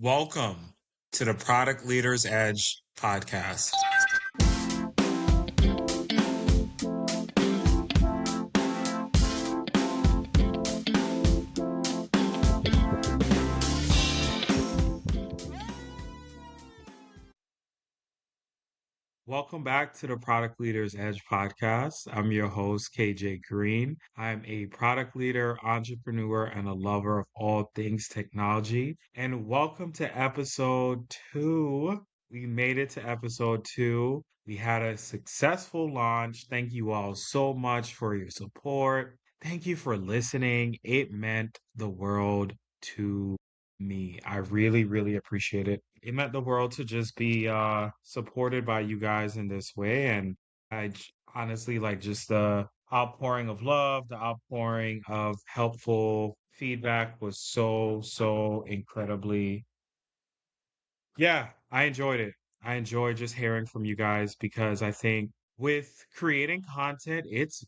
Welcome to the Product Leaders Edge podcast. Welcome back to the Product Leaders Edge podcast. I'm your host, KJ Green. I'm a product leader, entrepreneur, and a lover of all things technology. And welcome to episode 2. We made it to episode 2. We had a successful launch. Thank you all so much for your support. Thank you for listening. It meant the world to me. I really, really appreciate it. It meant the world to just be supported by you guys in this way. And honestly like just the outpouring of love, the outpouring of helpful feedback was so incredibly, yeah, I enjoyed it. I enjoyed just hearing from you guys because I think with creating content, it's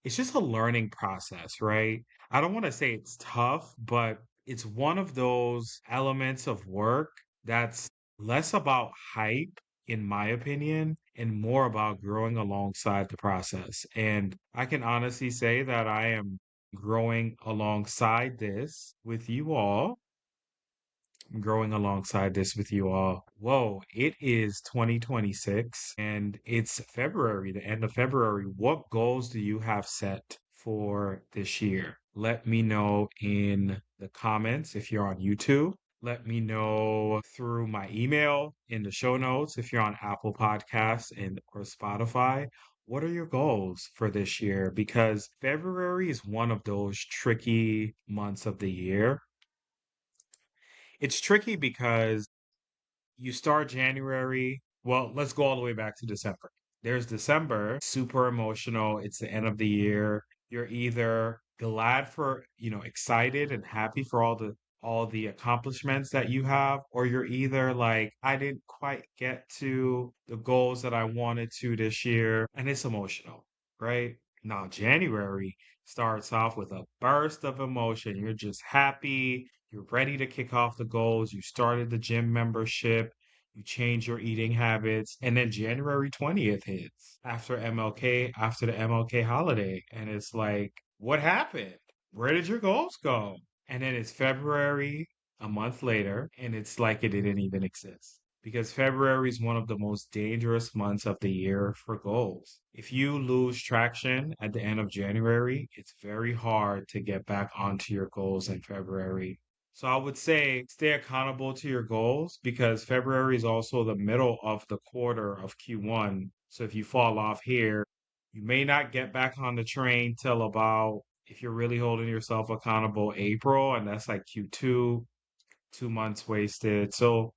just a learning process, right? I don't want to say it's tough, but it's one of those elements of work that's less about hype, in my opinion, and more about growing alongside the process. And I can honestly say that I am growing alongside this with you all growing alongside this with you all. Whoa, it is 2026 and it's February, the end of February. What goals do you have set for this year? Let me know in the comments if you're on YouTube. Let me know through my email in the show notes if you're on Apple Podcasts and or Spotify. What are your goals for this year? Because February is one of those tricky months of the year. It's tricky because you start January. Well, let's go all the way back to December. There's December, super emotional. It's the end of the year. You're either glad for, excited and happy for all the accomplishments that you have, or you're either like, I didn't quite get to the goals that I wanted to this year, and it's emotional, right? Now, January starts off with a burst of emotion. You're just happy. You're ready to kick off the goals. You started the gym membership. You change your eating habits. And then January 20th hits after the MLK holiday. And it's like, what happened? Where did your goals go? And then it's February, a month later, and it's like it didn't even exist. Because February is one of the most dangerous months of the year for goals. If you lose traction at the end of January, it's very hard to get back onto your goals in February. So I would say stay accountable to your goals because February is also the middle of the quarter of Q1. So if you fall off here, you may not get back on the train till about, if you're really holding yourself accountable, April, and that's like Q2, 2 months wasted. So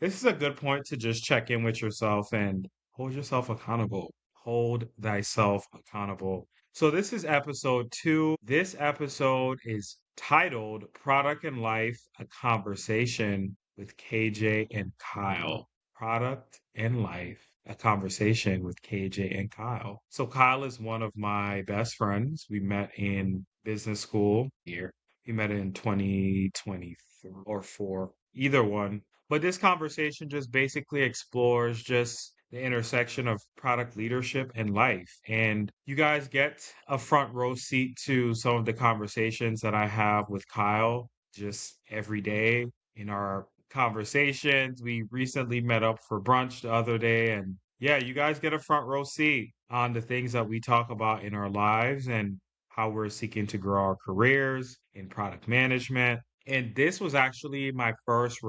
this is a good point to just check in with yourself and hold yourself accountable. Hold thyself accountable. So, this is episode 2. This episode is titled Product and Life, a Conversation with KJ and Kyle. Product and Life, a Conversation with KJ and Kyle. So, Kyle is one of my best friends. We met in business school here. We met in 2023 or 4, either one. But this conversation just basically explores just the intersection of product leadership and life. And you guys get a front row seat to some of the conversations that I have with Kyle just every day in our conversations. We recently met up for brunch the other day. And yeah, you guys get a front row seat on the things that we talk about in our lives and how we're seeking to grow our careers in product management. And this was actually my first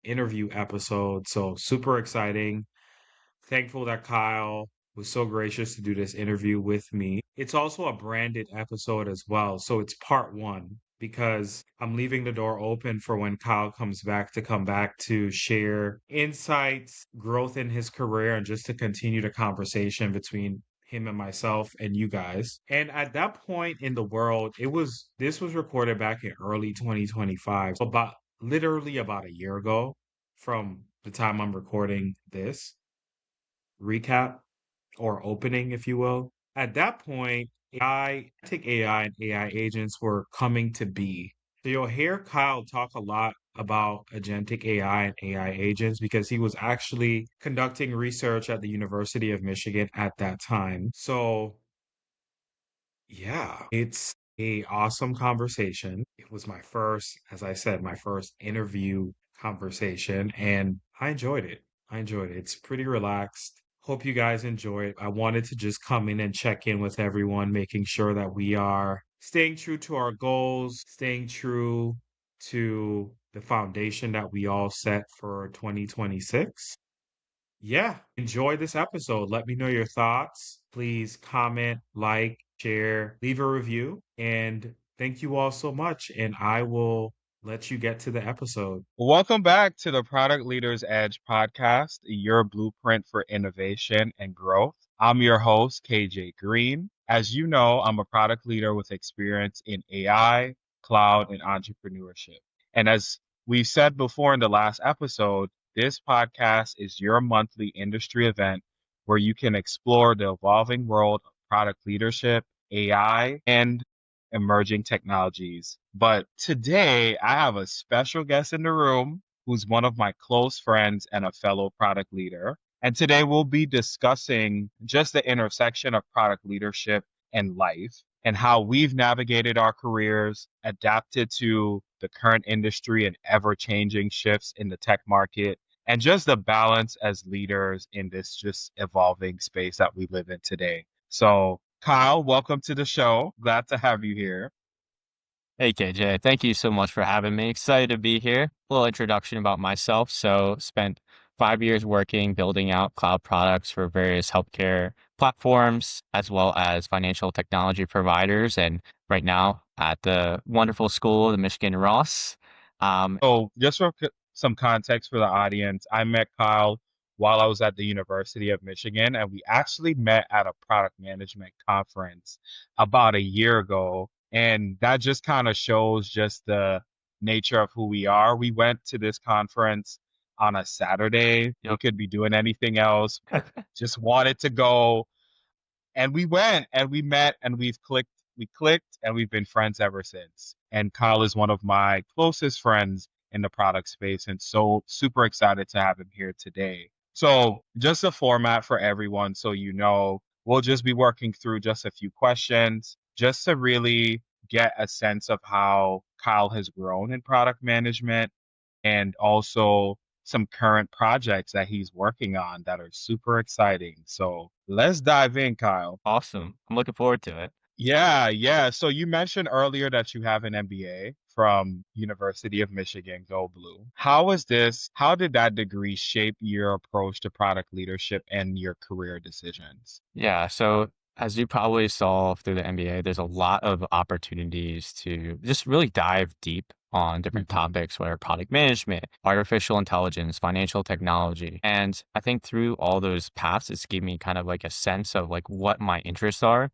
interview episode. So super exciting. Thankful that Kyle was so gracious to do this interview with me. It's also a branded episode as well. So it's part 1 because I'm leaving the door open for when Kyle comes back to come back to share insights, growth in his career, and just to continue the conversation between him and myself and you guys. And at that point in the world, this was recorded back in early 2025, so about literally about a year ago from the time I'm recording this recap or opening, if you will. At that point, AI and AI agents were coming to be. So you'll hear Kyle talk a lot about agentic AI and AI agents because he was actually conducting research at the University of Michigan at that time. So, yeah, it's a awesome conversation. It was my first, as I said, my first interview conversation, and I enjoyed it. I enjoyed it. It's pretty relaxed. Hope you guys enjoy it. I wanted to just come in and check in with everyone, making sure that we are staying true to our goals, staying true to the foundation that we all set for 2026. Yeah, enjoy this episode. Let me know your thoughts. Please comment, like, share, leave a review. And thank you all so much. And I will let you get to the episode. Welcome back to the Product Leaders Edge podcast, your blueprint for innovation and growth. I'm your host, KJ Green. As you know, I'm a product leader with experience in AI, cloud, and entrepreneurship. And as we said before in the last episode, this podcast is your monthly industry event where you can explore the evolving world of product leadership, AI, and emerging technologies. But today I have a special guest in the room who's one of my close friends and a fellow product leader. And today we'll be discussing just the intersection of product leadership and life and how we've navigated our careers, adapted to the current industry and ever changing shifts in the tech market, and just the balance as leaders in this just evolving space that we live in today. So, Kyle, welcome to the show. Glad to have you here. Hey KJ, thank you so much for having me. Excited to be here. A little introduction about myself. So, spent 5 years working, building out cloud products for various healthcare platforms, as well as financial technology providers. And right now at the wonderful school, the Michigan Ross. Um, So, just for some context for the audience, I met Kyle while I was at the University of Michigan, and we actually met at a product management conference about a year ago. And that just kind of shows just the nature of who we are. We went to this conference on a Saturday. We yep. could be doing anything else, just wanted to go. And we went and we met and we clicked and we've been friends ever since. And Kyle is one of my closest friends in the product space and so super excited to have him here today. So just a format for everyone so you know, we'll just be working through just a few questions just to really get a sense of how Kyle has grown in product management and also some current projects that he's working on that are super exciting. So let's dive in, Kyle. Awesome. I'm looking forward to it. Yeah. So you mentioned earlier that you have an MBA from University of Michigan, Go Blue. How did that degree shape your approach to product leadership and your career decisions? Yeah, so as you probably saw through the MBA, there's a lot of opportunities to just really dive deep on different Mhm. topics, whether product management, artificial intelligence, financial technology. And I think through all those paths, it's given me kind of like a sense of like what my interests are.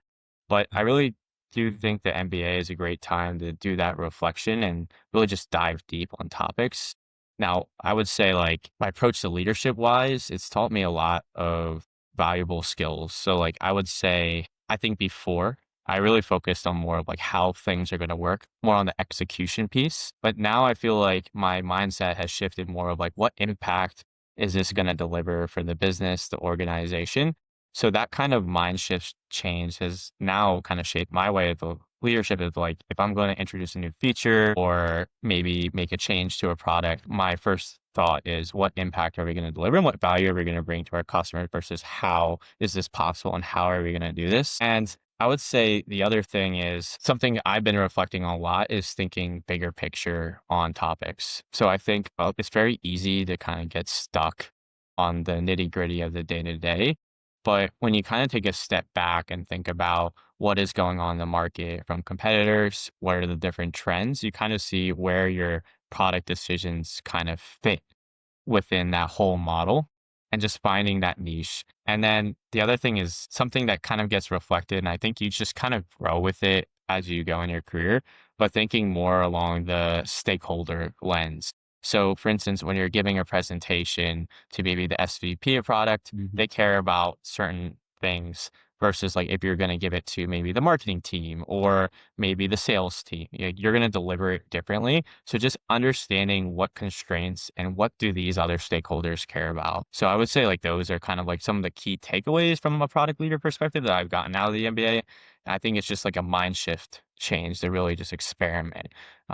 But I really do think the MBA is a great time to do that reflection and really just dive deep on topics. Now, I would say like my approach to leadership wise, it's taught me a lot of valuable skills. So like I would say, I think before I really focused on more of like how things are going to work, more on the execution piece. But now I feel like my mindset has shifted more of like what impact is this going to deliver for the business, the organization. So that kind of mind shift change has now kind of shaped my way of the leadership is like if I'm going to introduce a new feature or maybe make a change to a product, my first thought is what impact are we going to deliver and what value are we going to bring to our customers versus how is this possible and how are we going to do this? And I would say the other thing is something I've been reflecting on a lot is thinking bigger picture on topics. So I think it's very easy to kind of get stuck on the nitty gritty of the day to day. But when you kind of take a step back and think about what is going on in the market from competitors, what are the different trends, you kind of see where your product decisions kind of fit within that whole model and just finding that niche. And then the other thing is something that kind of gets reflected, and I think you just kind of grow with it as you go in your career, but thinking more along the stakeholder lens. So, for instance, when you're giving a presentation to maybe the SVP of product, Mhm. they care about certain things. versus like if you're going to give it to maybe the marketing team or maybe the sales team. You're going to deliver it differently. So just understanding what constraints and what do these other stakeholders care about. So I would say like those are kind of like some of the key takeaways from a product leader perspective that I've gotten out of the MBA. I think it's just like a mind shift change to really just experiment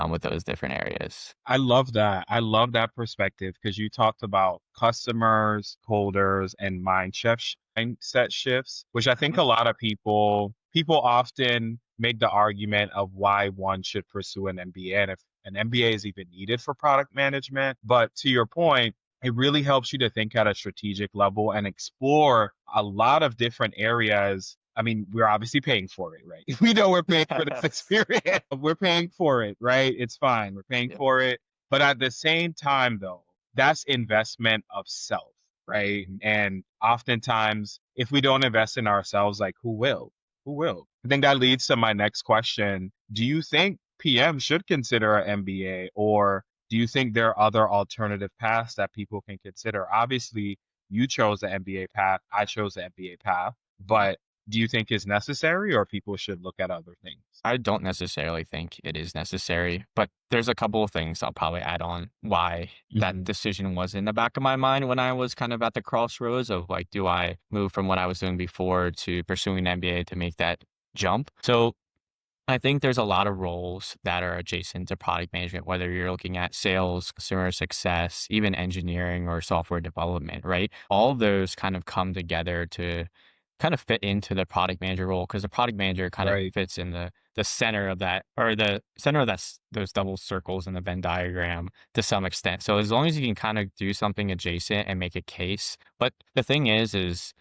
with those different areas. I love that. I love that perspective because you talked about customers, holders, and mindset shifts, which I think Mhm. a lot of people often make the argument of why one should pursue an MBA and if an MBA is even needed for product management. But to your point, it really helps you to think at a strategic level and explore a lot of different areas. I mean, we're obviously paying for it, right? We know we're paying for this experience. We're paying for it, right? It's fine. We're paying Yeah. for it. But at the same time, though, that's investment of self, right? And oftentimes, if we don't invest in ourselves, like who will? Who will? I think that leads to my next question. Do you think PM should consider an MBA, or do you think there are other alternative paths that people can consider? Obviously, you chose the MBA path, I chose the MBA path, but do you think it's necessary or people should look at other things? I don't necessarily think it is necessary, but there's a couple of things I'll probably add on why that Hmm. decision was in the back of my mind when I was kind of at the crossroads of like, do I move from what I was doing before to pursuing an MBA to make that jump? So I think there's a lot of roles that are adjacent to product management, whether you're looking at sales, customer success, even engineering or software development, right? All of those kind of come together to kind of fit into the product manager role because the product manager kind of Right. fits in the center of that or the center of those double circles in the Venn diagram to some extent. So as long as you can kind of do something adjacent and make a case. But the thing is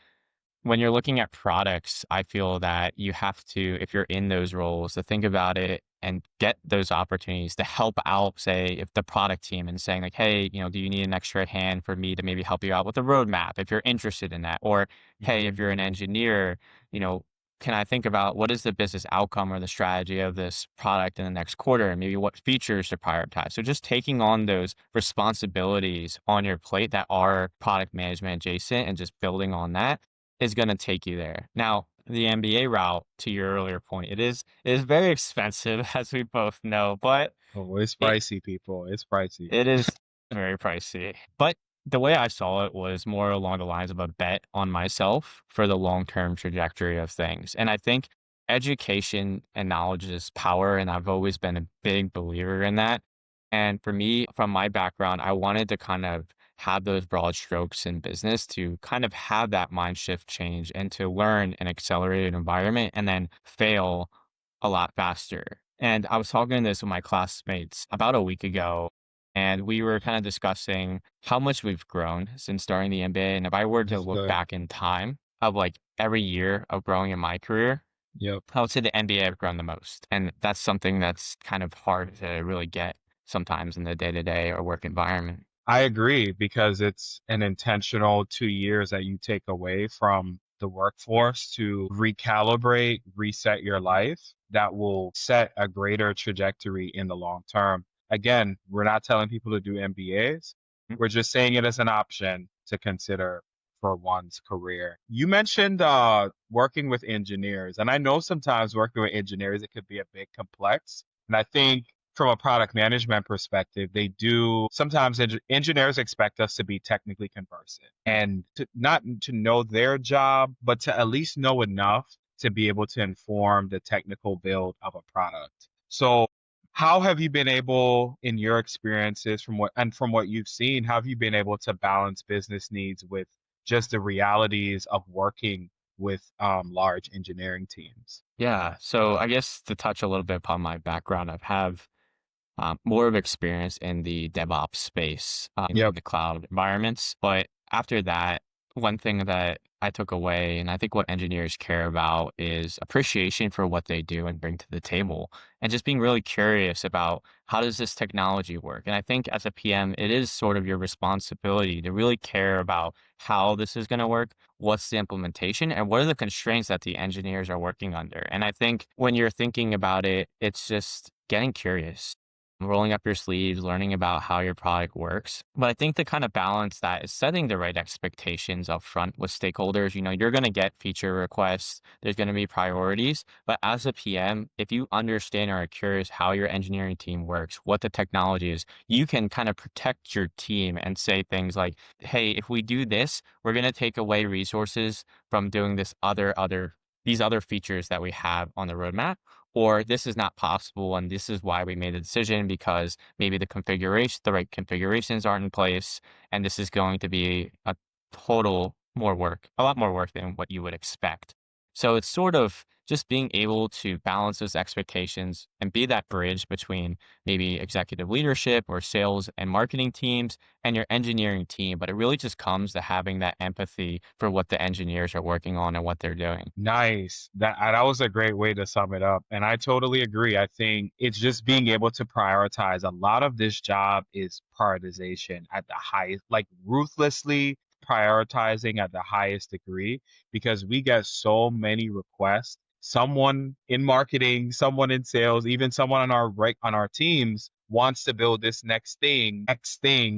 when you're looking at products, I feel that you have to, if you're in those roles, to think about it and get those opportunities to help out, say, if the product team and saying like, hey, do you need an extra hand for me to maybe help you out with a roadmap if you're interested in that? Or, hey, if Hmm. you're an engineer, you know, can I think about what is the business outcome or the strategy of this product in the next quarter and maybe what features to prioritize? So just taking on those responsibilities on your plate that are product management adjacent and just building on that is gonna take you there. Now, the MBA route, to your earlier point, it is very expensive, as we both know, but Oh, it's it pricey, people. It's pricey. it is very pricey. But the way I saw it was more along the lines of a bet on myself for the long-term trajectory of things. And I think education and knowledge is power, and I've always been a big believer in that. And for me, from my background, I wanted to kind of have those broad strokes in business to kind of have that mind shift change and to learn an accelerated environment and then fail a lot faster. And I was talking this with my classmates about a week ago, and we were kind of discussing how much we've grown since starting the MBA. And if I were to That's look good. back in time of like every year of growing in my career, Yep. I would say the MBA I've grown the most. And that's something that's kind of hard to really get sometimes in the day to day or work environment. I agree because it's an intentional 2 years that you take away from the workforce to recalibrate, reset your life that will set a greater trajectory in the long term. Again, we're not telling people to do MBAs. Mm. We're just saying it as an option to consider for one's career. You mentioned working with engineers, and I know sometimes working with engineers, it could be a bit complex. And I think from a product management perspective, they do sometimes engineers expect us to be technically conversant and to not to know their job, but to at least know enough to be able to inform the technical build of a product. So, how have you been able, in your experiences from what you've seen, how have you been able to balance business needs with just the realities of working with large engineering teams? Yeah. So I guess to touch a little bit upon my background, I've have more of experience in the DevOps space, in Yep. the cloud environments. But after that, one thing that I took away, and I think what engineers care about is appreciation for what they do and bring to the table, and just being really curious about how does this technology work. And I think as a PM, it is sort of your responsibility to really care about how this is going to work, what's the implementation, and what are the constraints that the engineers are working under. And I think when you're thinking about it, it's just getting curious rolling up your sleeves, learning about how your product works. But I think the kind of balance that is setting the right expectations up front with stakeholders, you're going to get feature requests, there's going to be priorities. But as a PM, if you understand or are curious how your engineering team works, what the technology is, you can kind of protect your team and say things like, hey, if we do this, we're going to take away resources from doing these other features that we have on the roadmap, or this is not possible and this is why we made the decision because maybe the right configurations aren't in place, and this is going to be a lot more work than what you would expect. So it's sort of just being able to balance those expectations and be that bridge between maybe executive leadership or sales and marketing teams and your engineering team. But it really just comes to having that empathy for what the engineers are working on and what they're doing. Nice. That was a great way to sum it up. And I totally agree. I think it's just being able to prioritize. A lot of this job is prioritization at the highest, like ruthlessly prioritizing at the highest degree, because we get so many requests. Someone in marketing, someone in sales, even someone on our teams wants to build this next thing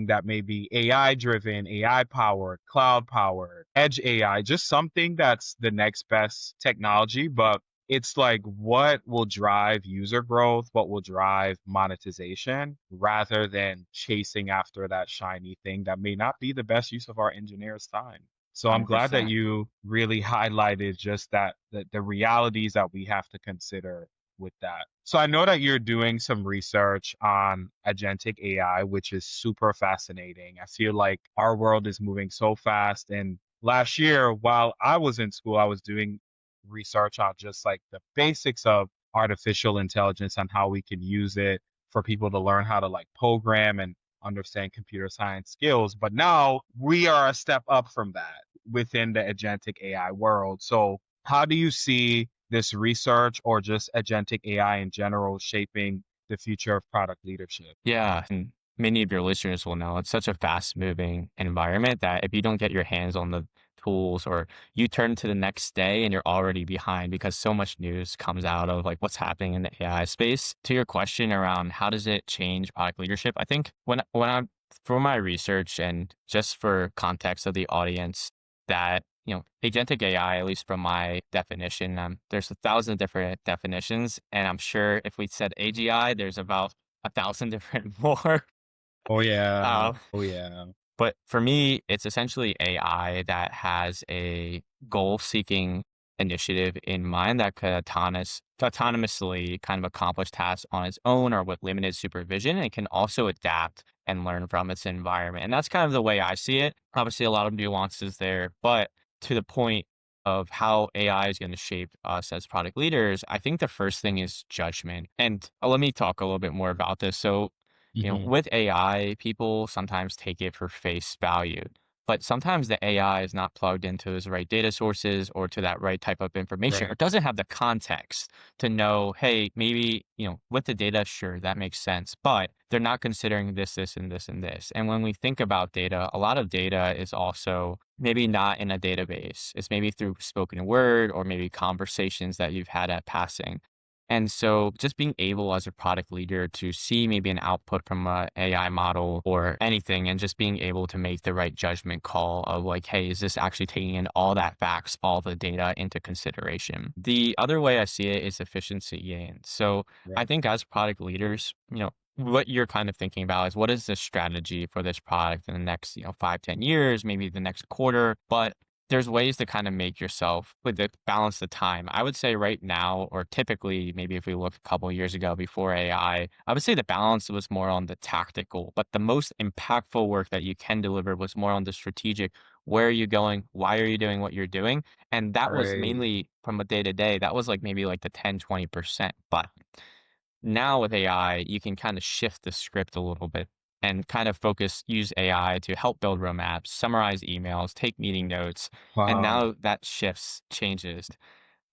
that may be AI driven, AI powered, cloud powered, edge AI, just something that's the next best technology. But it's like, what will drive user growth? What will drive monetization rather than chasing after that shiny thing that may not be the best use of our engineers' time? So I'm glad that 100%. you really highlighted just that, the realities that we have to consider with that. So I know that you're doing some research on agentic AI, which is super fascinating. I feel like our world is moving so fast. And last year, while I was in school, I was doing research on just like the basics of artificial intelligence and how we can use it for people to learn how to like program and understand computer science skills. But now we are a step up from that within the agentic AI world. So how do you see this research or just agentic AI in general shaping the future of product leadership? Yeah, and many of your listeners will know it's such a fast-moving environment that if you don't get your hands on the tools, or you turn to the next day and you're already behind because so much news comes out of like what's happening in the AI space. To your question around how does it change product leadership, I think when I'm for my research and just for context of the audience, that agentic AI, at least from my definition, there's 1,000 different definitions, and I'm sure if we said AGI, there's about 1,000 different more. Oh yeah. Uh, Oh yeah. but for me, it's essentially AI that has a goal-seeking initiative in mind that could autonomously kind of accomplish tasks on its own or with limited supervision, and can also adapt and learn from its environment. And that's kind of the way I see it. Obviously, a lot of nuances there, but to the point of how AI is going to shape us as product leaders, I think the first thing is judgment. And let me talk a little bit more about this. So, Hmm. with AI, people sometimes take it for face value, but sometimes the AI is not plugged into those right data sources or to that right type of information, or Right. doesn't have the context to know, hey, maybe, with the data, sure, that makes sense, but they're not considering this, this, and this, and this. And when we think about data, a lot of data is also maybe not in a database. It's maybe through spoken word or maybe conversations that you've had at passing. And so just being able as a product leader to see maybe an output from a AI model or anything, and just being able to make the right judgment call of like, hey, is this actually taking in all that facts, all the data into consideration? The other way I see it is efficiency gain. So I Right. think as product leaders, what you're kind of thinking about is what is the strategy for this product in the next, 5, 10 years, maybe the next quarter. But there's ways to kind of make yourself with the balance the time. I would say right now, or typically, maybe if we look a couple of years ago before I would say the balance was more on the tactical, but the most impactful work that you can deliver was more on the strategic. Where are you going? Why are you doing what you're doing? And that was Right. mainly from a day to day. That was like maybe like the 10, 20%. But now with AI, you can kind of shift the script a little bit and kind of use AI to help build roadmaps, summarize emails, take meeting notes. And Wow. now that changes.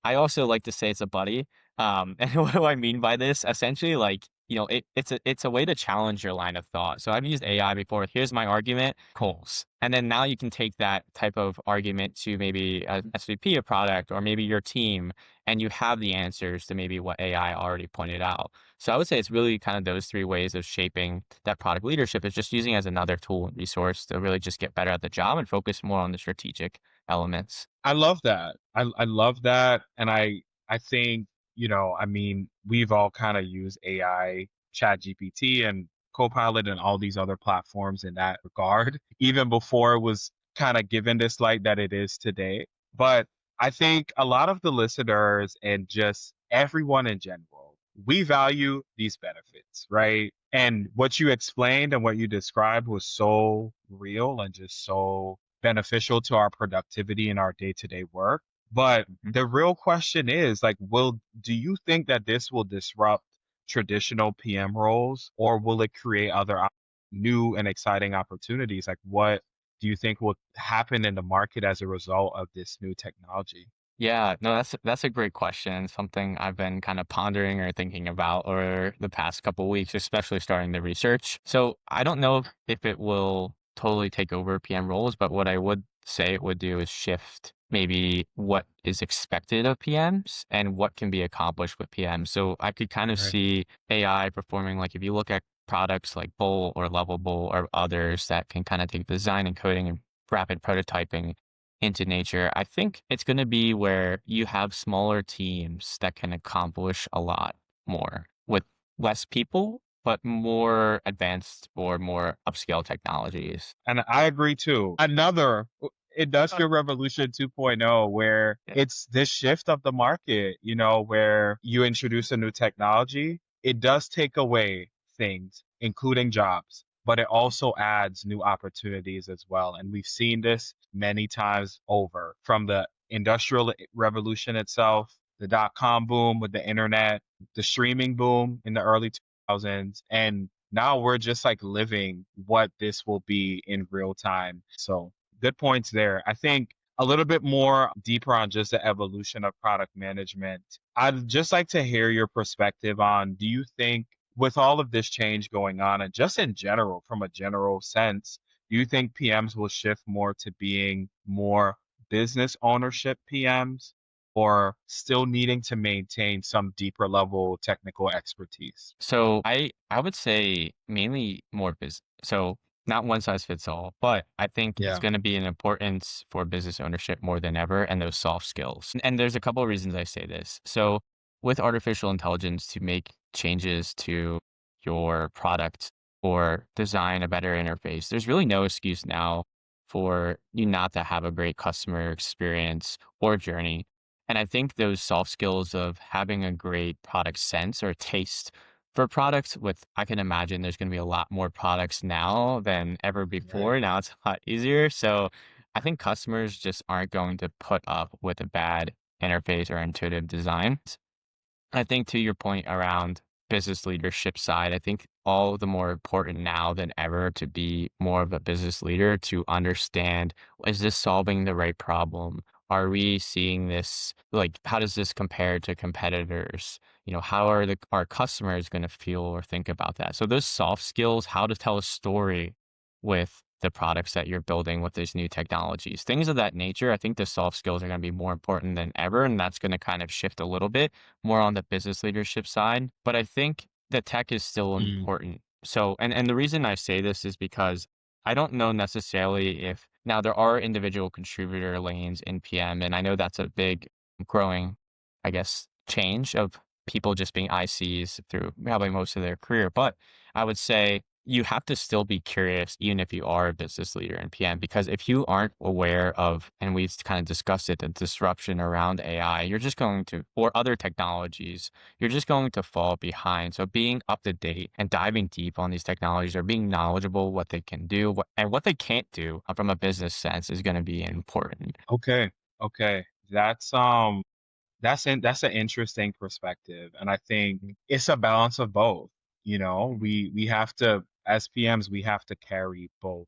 I also like to say it's a buddy. And what do I mean by this? Essentially, like it's a way to challenge your line of thought. So I've used AI before. Here's my argument, goals. And then now you can take that type of argument to maybe an SVP of product or maybe your team, and you have the answers to maybe what AI already pointed out. So I would say it's really kind of those three ways of shaping that product leadership is just using it as another tool and resource to really just get better at the job and focus more on the strategic elements. I love that. I love that. And I think, I mean, we've all kind of used AI, Chat GPT and Copilot and all these other platforms in that regard, even before it was kind of given this light that it is today. But I think a lot of the listeners and just everyone in general, we value these benefits, right? And what you explained and what you described was so real and just so beneficial to our productivity and our day-to-day work. But Mhm. the real question is like, do you think that this will disrupt traditional PM roles or will it create other new and exciting opportunities? Like, what do you think will happen in the market as a result of this new technology? Yeah, no, that's a great question. Something I've been kind of pondering or thinking about over the past couple weeks, especially starting the research. So I don't know if it will totally take over PM roles, but what I would say it would do is shift maybe what is expected of PMs and what can be accomplished with PMs. So I could kind of Right. see AI performing like if you look at products like Bowl or Lovable or others that can kind of take design and coding and rapid prototyping into nature. I think it's going to be where you have smaller teams that can accomplish a lot more with less people, but more advanced or more upscale technologies. And I agree too. Another Industrial Revolution 2.0, where Yeah. it's this shift of the market, where you introduce a new technology, it does take away things, including jobs, but it also adds new opportunities as well. And we've seen this many times over from the Industrial Revolution itself, the dot-com boom with the internet, the streaming boom in the early 2000s, and now we're just like living what this will be in real time. So good points there. I think a little bit more deeper on just the evolution of product management. I'd just like to hear your perspective on, do you think with all of this change going on and just in general, from a general sense, do you think PMs will shift more to being more business ownership PMs or still needing to maintain some deeper level technical expertise? So I would say mainly more business. So not one size fits all, but I think it's Yeah. going to be an importance for business ownership more than ever and those soft skills. And there's a couple of reasons I say this. So with artificial intelligence to make changes to your product or design a better interface, there's really no excuse now for you not to have a great customer experience or journey. And I think those soft skills of having a great product sense or taste for products with I can imagine there's gonna be a lot more products now than ever Right. before. Now it's a lot easier. So I think customers just aren't going to put up with a bad interface or intuitive design. I think to your point around business leadership side, I think all the more important now than ever to be more of a business leader to understand, is this solving the right problem? Are we seeing this like how does this compare to competitors? How are our customers going to feel or think about that? So those soft skills, how to tell a story with the products that you're building with these new technologies, things of that nature. I think the soft skills are going to be more important than ever. And that's going to kind of shift a little bit more on the business leadership side. But I think the tech is still Mm, important. So, and the reason I say this is because I don't know necessarily if now there are individual contributor lanes in PM, and I know that's a big growing, I guess, change of people just being ICs through probably most of their career. But I would say you have to still be curious, even if you are a business leader in PM, because if you aren't aware of, and we've kind of discussed it, the disruption around AI, you're just going to, or other technologies, you're just going to fall behind. So being up to date and diving deep on these technologies or being knowledgeable what they can do and what they can't do from a business sense is going to be important. okay. Okay. That's an interesting perspective. And I think it's a balance of both. We have to, as PMs, we have to carry both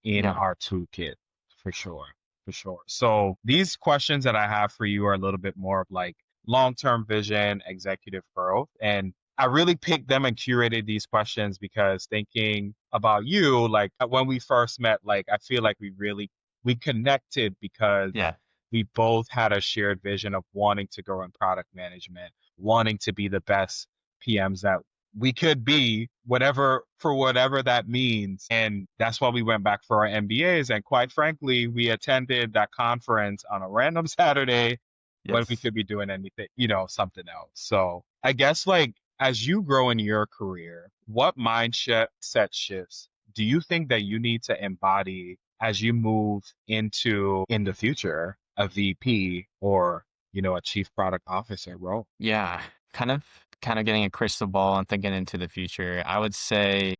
in Yeah. our toolkit for sure. For sure. So these questions that I have for you are a little bit more of like long-term vision, executive growth. And I really picked them and curated these questions because thinking about you, like when we first met, like I feel like we connected because Yeah. we both had a shared vision of wanting to grow in product management, wanting to be the best PMs that we could be, whatever for whatever that means. And that's why we went back for our MBAs. And quite frankly, we attended that conference on a random Saturday when we Yes. could be doing anything, something else. So I guess like as you grow in your career, what mindset set shifts do you think that you need to embody as you move into in the future a VP or a chief product officer role? Yeah. Kind of kind of getting a crystal ball and thinking into the future. I would say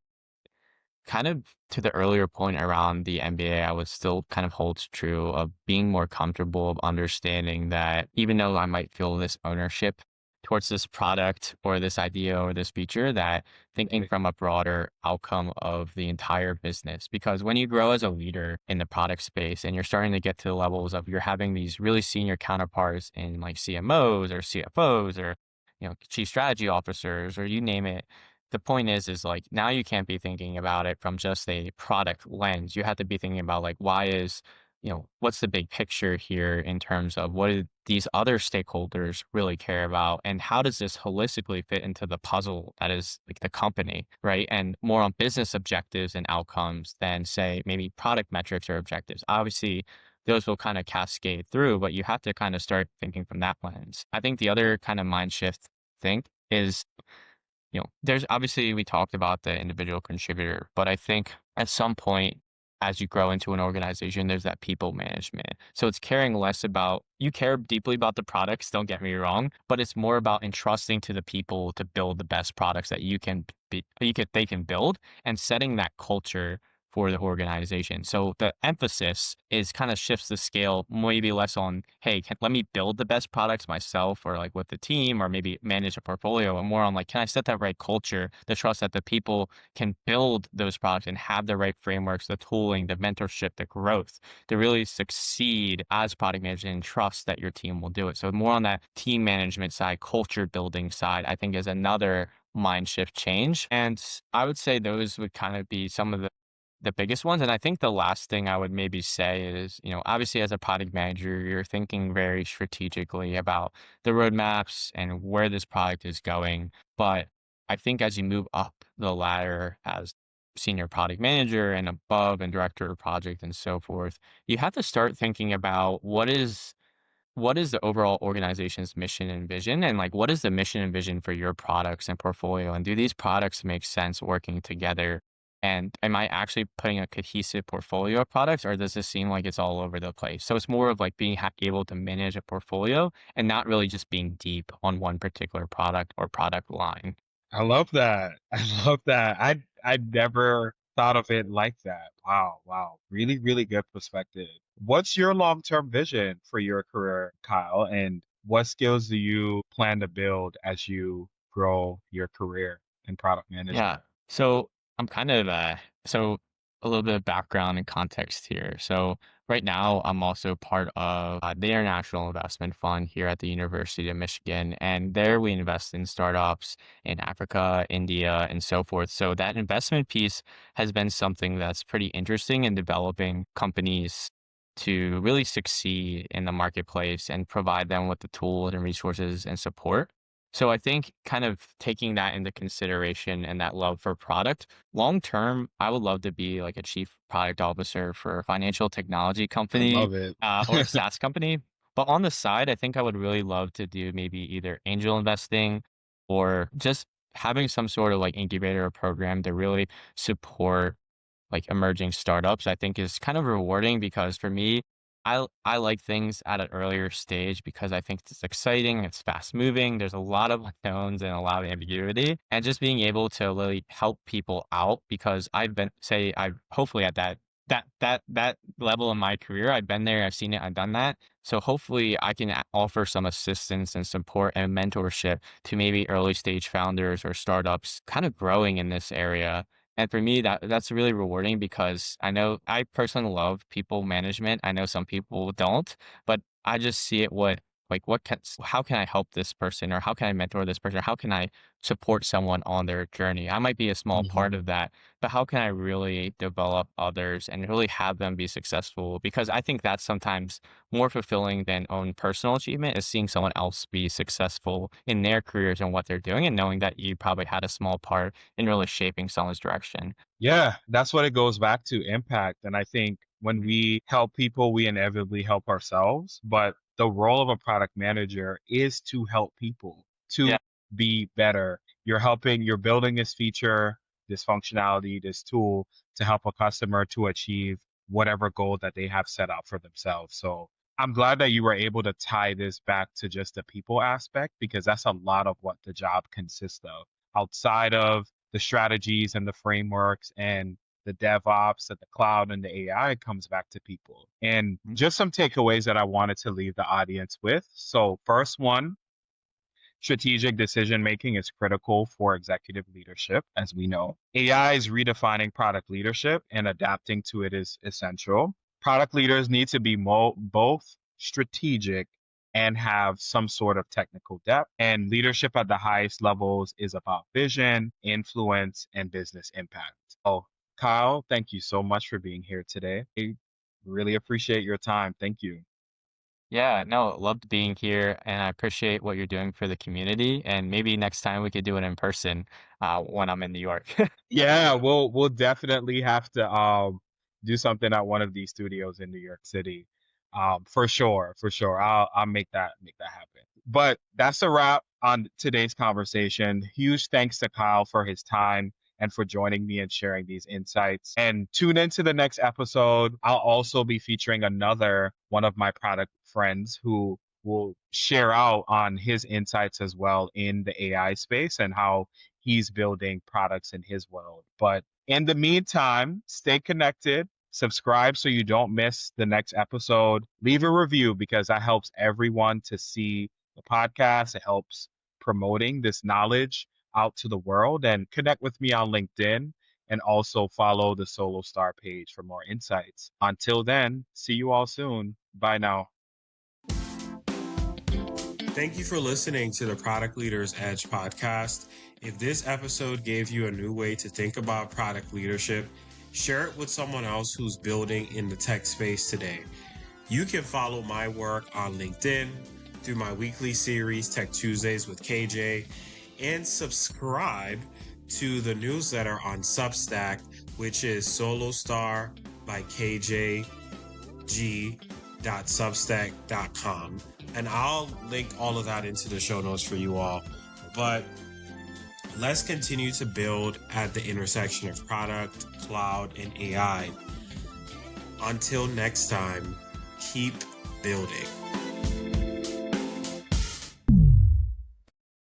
kind of to the earlier point around the MBA, I would still kind of hold true of being more comfortable of understanding that even though I might feel this ownership towards this product or this idea or this feature, that thinking from a broader outcome of the entire business. Because when you grow as a leader in the product space and you're starting to get to the levels of you're having these really senior counterparts in like CMOs or CFOs or chief strategy officers or you name it, the point is like now you can't be thinking about it from just a product lens. You have to be thinking about like why is, what's the big picture here in terms of what do these other stakeholders really care about and how does this holistically fit into the puzzle that is like the company, right? And more on business objectives and outcomes than say maybe product metrics or objectives. Obviously, those will kind of cascade through, but you have to kind of start thinking from that lens. I think the other kind of mind shift think is there's obviously we talked about the individual contributor, but I think at some point as you grow into an organization, there's that people management. So it's caring less about you care deeply about the products, don't get me wrong, but it's more about entrusting to the people to build the best products that they can build and setting that culture for the organization. So the emphasis is kind of shifts the scale, maybe less on, hey, let me build the best products myself or like with the team or maybe manage a portfolio and more on like, can I set that right culture, the trust that the people can build those products and have the right frameworks, the tooling, the mentorship, the growth to really succeed as product manager and trust that your team will do it. So more on that team management side, culture building side, I think is another mind shift change. And I would say those would kind of be some of the biggest ones. And I think the last thing I would maybe say is, obviously as a product manager, you're thinking very strategically about the roadmaps and where this product is going. But I think as you move up the ladder as senior product manager and above and director of project and so forth, you have to start thinking about what is the overall organization's mission and vision and like what is the mission and vision for your products and portfolio and do these products make sense working together and am I actually putting a cohesive portfolio of products or does this seem like it's all over the place? So it's more of like being able to manage a portfolio and not really just being deep on one particular product or product line. I love that. I love that. I never thought of it like that. Wow, wow. Really, really good perspective. What's your long-term vision for your career, Kyle? And what skills do you plan to build as you grow your career in product Yeah. management? So I'm kind of so a little bit of background and context here. So right now I'm also part of the International Investment Fund here at the University of Michigan, and there we invest in startups in Africa, India, and so forth. So that investment piece has been something that's pretty interesting in developing companies to really succeed in the marketplace and provide them with the tools and resources and support. So I think kind of taking that into consideration and that love for product, long term, I would love to be like a chief product officer for a financial technology I company love it. or a SaaS company. But on the side, I think I would really love to do maybe either angel investing or just having some sort of like incubator or program to really support like emerging startups, I think is kind of rewarding because for me, I like things at an earlier stage because I think it's exciting, it's fast moving, there's a lot of unknowns and a lot of ambiguity. And just being able to really help people out because I've been say I've hopefully at that level in my career, I've been there, I've seen it, I've done that. So hopefully I can offer some assistance and support and mentorship to maybe early stage founders or startups kind of growing in this area and for me, that's really rewarding because I know I personally love people management. I know some people don't, but I just see it what like how can I help this person, or how can I mentor this person, or how can I support someone on their journey? I might be a small part Mhm. of that, but how can I really develop others and really have them be successful? Because I think that's sometimes more fulfilling than own personal achievement, is seeing someone else be successful in their careers and what they're doing, and knowing that you probably had a small part in really shaping someone's direction. Yeah, that's what it goes back to, impact. And I think when we help people, we inevitably help ourselves. But the role of a product manager is to help people to Yeah. be better. You're building this feature, this functionality, this tool to help a customer to achieve whatever goal that they have set out for themselves. So I'm glad that you were able to tie this back to just the people aspect, because that's a lot of what the job consists of. Outside of the strategies and the frameworks and the DevOps and the cloud and the AI, comes back to people. And Mhm. just some takeaways that I wanted to leave the audience with. So, first one, strategic decision making is critical for executive leadership, as we know. AI is redefining product leadership, and adapting to it is essential. Product leaders need to be both strategic and have some sort of technical depth. And leadership at the highest levels is about vision, influence, and business impact. Oh, Kyle, thank you so much for being here today. I really appreciate your time. Thank you. Yeah, no, loved being here, and I appreciate what you're doing for the community. And maybe next time we could do it in person, when I'm in New York. Yeah, we'll definitely have to do something at one of these studios in New York City. For sure, for sure. I'll make that happen. But that's a wrap on today's conversation. Huge thanks to Kyle for his time and for joining me and sharing these insights. And tune into the next episode. I'll also be featuring another one of my product friends who will share out on his insights as well in the AI space and how he's building products in his world. But in the meantime, stay connected, subscribe so you don't miss the next episode, leave a review because that helps everyone to see the podcast. It helps promoting this knowledge out to the world, and connect with me on LinkedIn, and also follow the Solo Star page for more insights. Until then, see you all soon. Bye now. Thank you for listening to the Product Leaders Edge podcast. If this episode gave you a new way to think about product leadership, share it with someone else who's building in the tech space today. You can follow my work on LinkedIn, through my weekly series, Tech Tuesdays with KJ, and subscribe to the newsletter on Substack, which is Solostar by kjg.substack.com. And I'll link all of that into the show notes for you all. But let's continue to build at the intersection of product, cloud, and AI. Until next time, keep building.